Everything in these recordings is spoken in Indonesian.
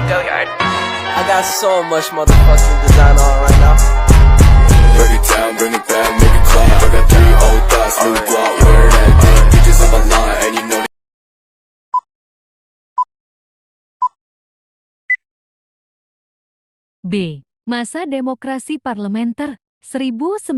Go yard. I got so much motherfucking design on right now. Break it down, bring it back, make it clap. I got 3 old thoughts, new guap, wear that thing. Bitches on my line, and you know B. Masa demokrasi parlementer 1950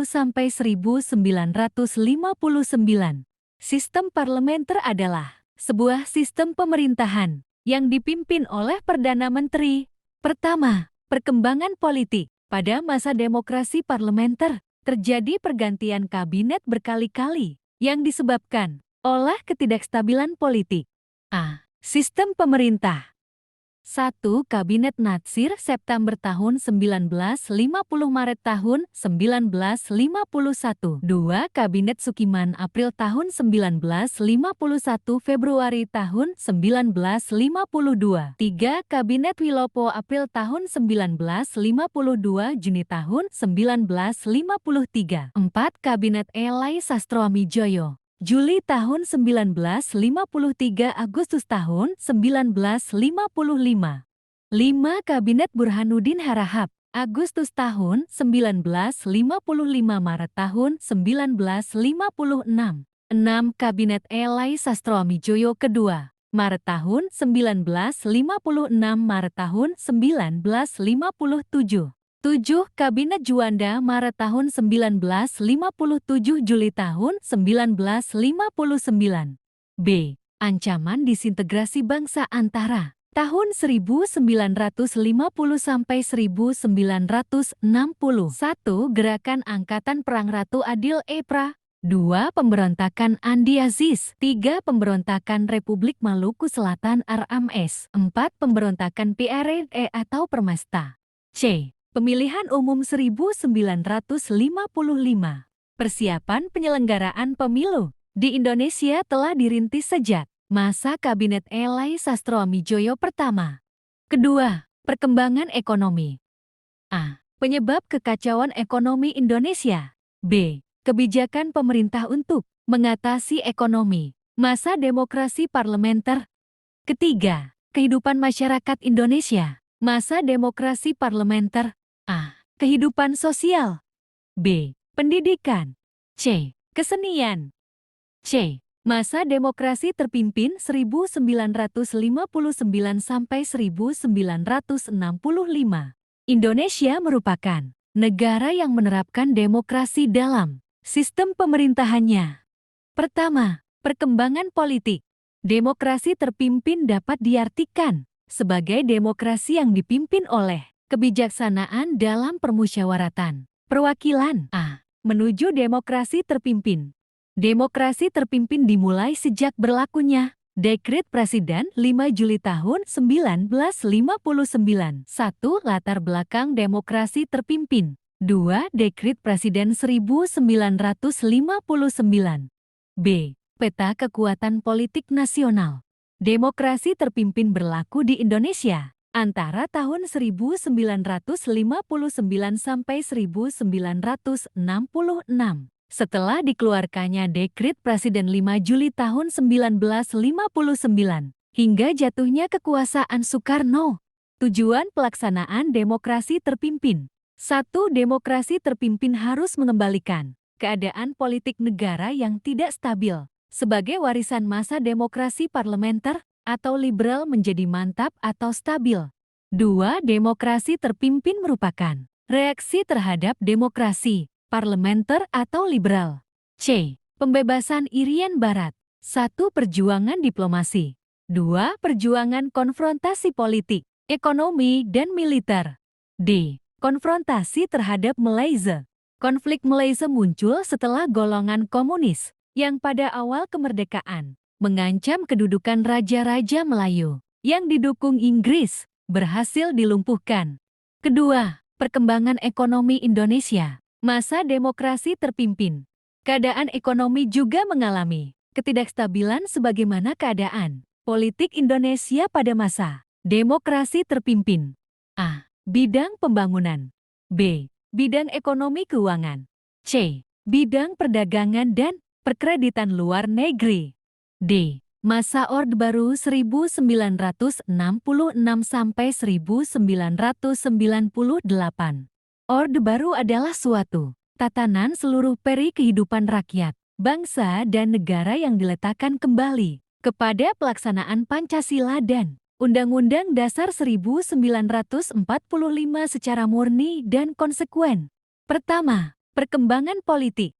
sampai 1959. Sistem parlementer adalah sebuah sistem pemerintahan yang dipimpin oleh Perdana Menteri. Pertama, perkembangan politik. Pada masa demokrasi parlementer, terjadi pergantian kabinet berkali-kali yang disebabkan oleh ketidakstabilan politik. A. Sistem pemerintah. 1. Kabinet Natsir September tahun 1950 Maret tahun 1951. 2. Kabinet Sukiman April tahun 1951 Februari tahun 1952. 3. Kabinet Wilopo April tahun 1952 Juni tahun 1953. 4. Kabinet Elai Sastroamijoyo Juli tahun 1953 Agustus tahun 1955. 5. Kabinet Burhanuddin Harahap Agustus tahun 1955 Maret tahun 1956. 6. Kabinet Elai Sastroamijoyo kedua Maret tahun 1956 Maret tahun 1957. 7. Kabinet Juanda Maret tahun 1957 Juli tahun 1959. B. Ancaman disintegrasi bangsa antara tahun 1950 sampai 1960. 1. Gerakan Angkatan Perang Ratu Adil EPRA. 2. Pemberontakan Andi Aziz. 3. Pemberontakan Republik Maluku Selatan RMS. 4. Pemberontakan PRRE atau Permesta. C. Pemilihan Umum 1955. Persiapan penyelenggaraan pemilu di Indonesia telah dirintis sejak masa Kabinet Elai Sastroamijoyo pertama. Kedua, perkembangan ekonomi. A. Penyebab kekacauan ekonomi Indonesia. B. Kebijakan pemerintah untuk mengatasi ekonomi. Masa demokrasi parlementer. Ketiga, kehidupan masyarakat Indonesia. Masa demokrasi parlementer. A. Kehidupan sosial. B. Pendidikan. C. Kesenian. C. Masa demokrasi terpimpin 1959 sampai 1965. Indonesia merupakan negara yang menerapkan demokrasi dalam sistem pemerintahannya. Pertama, perkembangan politik. Demokrasi terpimpin dapat diartikan sebagai demokrasi yang dipimpin oleh kebijaksanaan dalam permusyawaratan perwakilan. A. Menuju demokrasi terpimpin. Demokrasi terpimpin dimulai sejak berlakunya Dekret Presiden 5 Juli tahun 1959. 1. Latar belakang demokrasi terpimpin. 2. Dekret Presiden 1959. B. Peta kekuatan politik nasional. Demokrasi terpimpin berlaku di Indonesia antara tahun 1959 sampai 1966. Setelah dikeluarkannya Dekret Presiden 5 Juli tahun 1959 hingga jatuhnya kekuasaan Soekarno. Tujuan pelaksanaan demokrasi terpimpin. 1. Demokrasi terpimpin harus mengembalikan keadaan politik negara yang tidak stabil sebagai warisan masa demokrasi parlementer atau liberal menjadi mantap atau stabil. 2. Demokrasi terpimpin merupakan reaksi terhadap demokrasi parlementer atau liberal. C. Pembebasan Irian Barat. 1. Perjuangan diplomasi. 2. Perjuangan konfrontasi politik, ekonomi, dan militer. D. Konfrontasi terhadap Malaysia. Konflik Malaysia muncul setelah golongan komunis yang pada awal kemerdekaan mengancam kedudukan Raja-Raja Melayu yang didukung Inggris berhasil dilumpuhkan. Kedua, perkembangan ekonomi Indonesia. Masa demokrasi terpimpin. Keadaan ekonomi juga mengalami ketidakstabilan sebagaimana keadaan politik Indonesia pada masa demokrasi terpimpin. A. Bidang pembangunan. B. Bidang ekonomi keuangan. C. Bidang perdagangan dan perkreditan luar negeri. D. Masa Orde Baru 1966 sampai 1998. Orde Baru adalah suatu tatanan seluruh peri kehidupan rakyat, bangsa dan negara yang diletakkan kembali kepada pelaksanaan Pancasila dan Undang-Undang Dasar 1945 secara murni dan konsekuen. Pertama, perkembangan politik.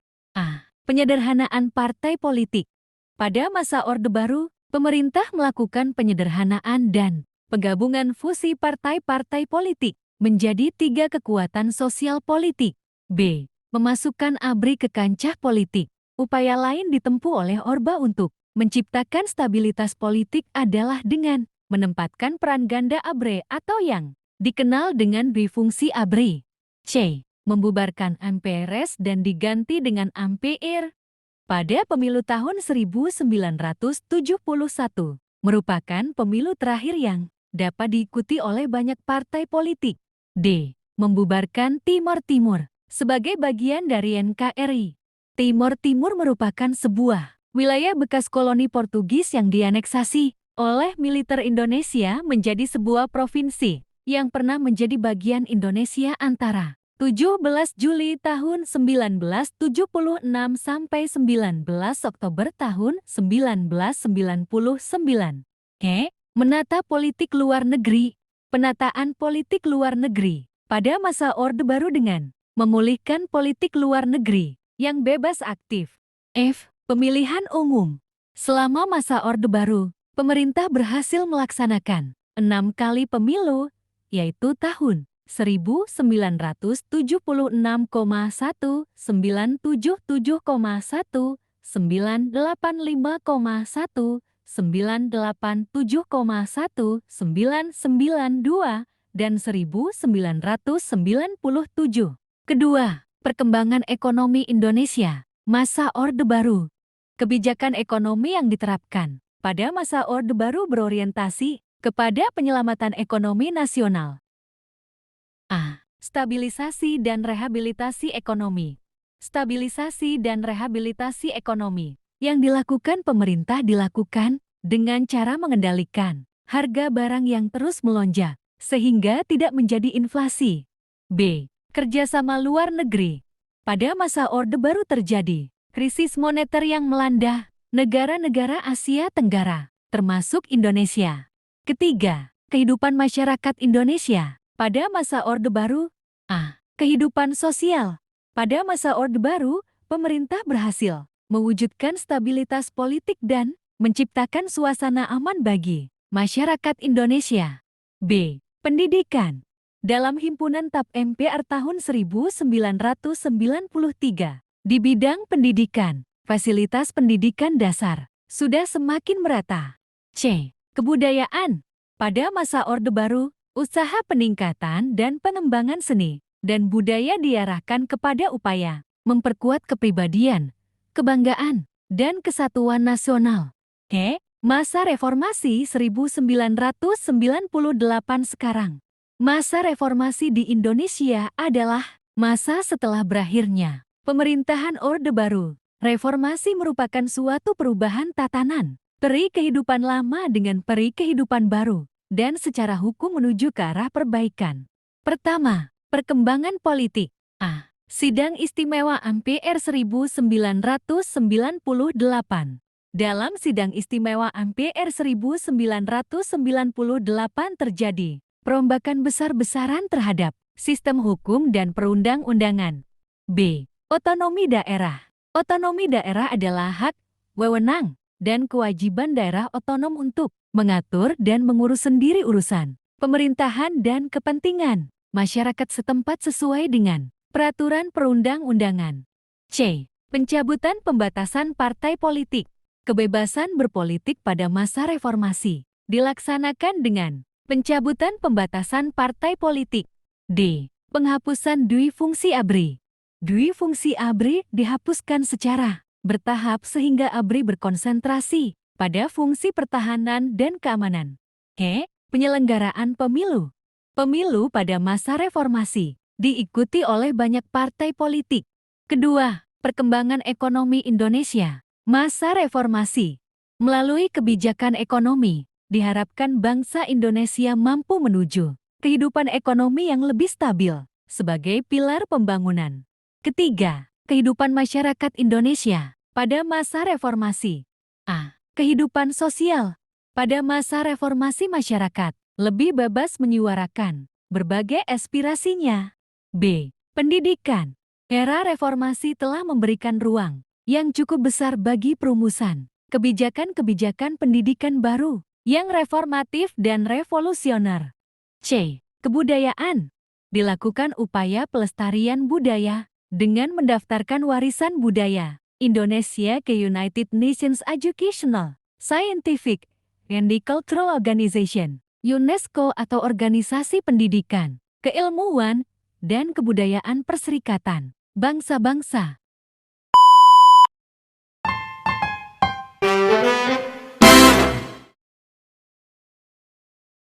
Penyederhanaan partai politik. Pada masa Orde Baru, pemerintah melakukan penyederhanaan dan penggabungan fusi partai-partai politik menjadi 3 kekuatan sosial politik. B. Memasukkan ABRI ke kancah politik. Upaya lain ditempuh oleh Orba untuk menciptakan stabilitas politik adalah dengan menempatkan peran ganda ABRI atau yang dikenal dengan difungsi ABRI. C. Membubarkan MPRS dan diganti dengan MPR. Pada pemilu tahun 1971, merupakan pemilu terakhir yang dapat diikuti oleh banyak partai politik. D. Membubarkan Timor Timur sebagai bagian dari NKRI. Timor Timur merupakan sebuah wilayah bekas koloni Portugis yang dianeksasi oleh militer Indonesia menjadi sebuah provinsi yang pernah menjadi bagian Indonesia antara 17 Juli tahun 1976 sampai 19 Oktober tahun 1999. Menata politik luar negeri. Penataan politik luar negeri pada masa Orde Baru dengan memulihkan politik luar negeri yang bebas aktif. F. Pemilihan umum. Selama masa Orde Baru, pemerintah berhasil melaksanakan 6 kali pemilu, yaitu tahun 1976,1, 977,1, 985,1, 987,1, 992, dan 1997. Kedua, perkembangan ekonomi Indonesia. Masa Orde Baru. Kebijakan ekonomi yang diterapkan pada masa Orde Baru berorientasi kepada penyelamatan ekonomi nasional. Stabilisasi dan rehabilitasi ekonomi. Stabilisasi dan rehabilitasi ekonomi yang dilakukan pemerintah dilakukan dengan cara mengendalikan harga barang yang terus melonjak sehingga tidak menjadi inflasi. B. Kerjasama luar negeri. Pada masa Orde Baru terjadi krisis moneter yang melanda negara-negara Asia Tenggara, termasuk Indonesia. Ketiga, kehidupan masyarakat Indonesia. Pada masa Orde Baru, kehidupan sosial. Pada masa Orde Baru, pemerintah berhasil mewujudkan stabilitas politik dan menciptakan suasana aman bagi masyarakat Indonesia. B. Pendidikan. Dalam Himpunan TAP MPR tahun 1993, di bidang pendidikan, fasilitas pendidikan dasar sudah semakin merata. C. Kebudayaan. Pada masa Orde Baru, usaha peningkatan dan pengembangan seni dan budaya diarahkan kepada upaya memperkuat kepribadian, kebanggaan, dan kesatuan nasional. Masa reformasi 1998 sekarang. Masa reformasi di Indonesia adalah masa setelah berakhirnya pemerintahan Orde Baru. Reformasi merupakan suatu perubahan tatanan peri kehidupan lama dengan peri kehidupan baru dan secara hukum menuju ke arah perbaikan. Pertama, perkembangan politik. Sidang Istimewa MPR 1998. Dalam Sidang Istimewa MPR 1998 terjadi perombakan besar-besaran terhadap sistem hukum dan perundang-undangan. B. Otonomi daerah. Otonomi daerah adalah hak, wewenang, dan kewajiban daerah otonom untuk mengatur dan mengurus sendiri urusan pemerintahan dan kepentingan masyarakat setempat sesuai dengan peraturan perundang-undangan. C. Pencabutan pembatasan partai politik. Kebebasan berpolitik pada masa reformasi dilaksanakan dengan pencabutan pembatasan partai politik. D. Penghapusan dui fungsi ABRI. Dui fungsi ABRI dihapuskan secara bertahap sehingga ABRI berkonsentrasi pada fungsi pertahanan dan keamanan. Penyelenggaraan pemilu. Pemilu pada masa reformasi diikuti oleh banyak partai politik. Kedua, perkembangan ekonomi Indonesia. Masa reformasi. Melalui kebijakan ekonomi, diharapkan bangsa Indonesia mampu menuju kehidupan ekonomi yang lebih stabil sebagai pilar pembangunan. Ketiga, kehidupan masyarakat Indonesia pada masa reformasi. A. Kehidupan sosial. Pada masa reformasi masyarakat lebih bebas menyuarakan berbagai aspirasinya. B. Pendidikan. Era reformasi telah memberikan ruang yang cukup besar bagi perumusan kebijakan-kebijakan pendidikan baru yang reformatif dan revolusioner. C. Kebudayaan. Dilakukan upaya pelestarian budaya dengan mendaftarkan warisan budaya Indonesia ke United Nations Educational, Scientific, and Cultural Organization, UNESCO atau Organisasi Pendidikan, Keilmuan, dan Kebudayaan Perserikatan Bangsa-Bangsa.